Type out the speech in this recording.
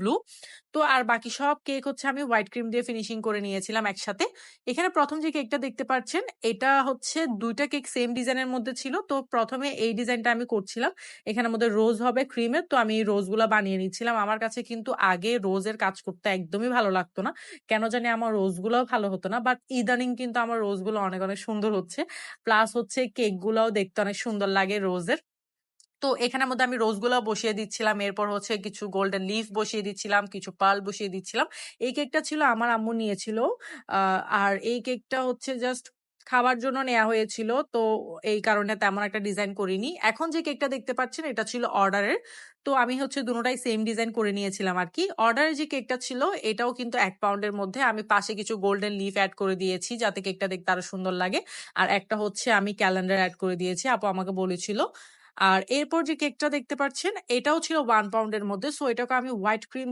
Blue. তো আর বাকি সব কেক হচ্ছে আমি হোয়াইট ক্রিম দিয়ে ফিনিশিং করে নিয়েছিলাম একসাথে। এখানে ১ম যে কেকটা দেখতে পাচ্ছেন, এটা হচ্ছে ২ টা কেক সেম ডিজাইনের মধ্যে ছিল। তো ১ম এ এই ডিজাইনটা আমি করছিলাম। এখানের মধ্যে রোজ হবে ক্রিমের। তো আমি রোজগুলা বানিয়ে নিচ্ছিলাম। আমার কাছে কিন্তু আগে রোজের কাজ করতে একদমই ভালো লাগতো না। কেন জানি আমার রোজগুলাও ভালো হতো না। বাট ইদানিং কিন্তু আমার রোজগুলো অনেক, অনেক সুন্দর হচ্ছে। প্লাস হচ্ছে কেকগুলাও দেখতে অনেক সুন্দর লাগে রোজের। তো এখানের মধ্যে আমি রোজগুলা বসিয়ে দিচ্ছিলাম। এরপর হচ্ছে কিছু গোল্ডেন লিফ বসিয়ে দিচ্ছিলাম, কিছু পার্ল বসিয়ে দিচ্ছিলাম। এই কেকটা ছিল আমার আম্মু নিয়েছিল। আর এই কেকটা হচ্ছে জাস্ট খাবার জন্য নেয়া হয়েছিল। তো এই কারণে তেমন একটা ডিজাইন করিনি। এখন যে কেকটা দেখতে পাচ্ছেন এটা ছিল অর্ডারের। তো আমি হচ্ছে দুটোটাই সেম ডিজাইন করে নিয়েছিলাম আরকি। অর্ডারের যে কেকটা ছিল এটাও কিন্তু ১ পাউন্ডের মধ্যে। আমি পাশে কিছু গোল্ডেন লিফ এড করে দিয়েছি যাতে কেকটা দেখতে আরো সুন্দর লাগে। আর একটা হচ্ছে আমি ক্যালেন্ডার এড করে দিয়েছি। আপু আমাকে বলেছিল। আর এরপর যে কেকটা দেখতে পাচ্ছেন এটাও ছিল 1 পাউন্ডের মধ্যে। সো এটাকে আমি হোয়াইট ক্রিম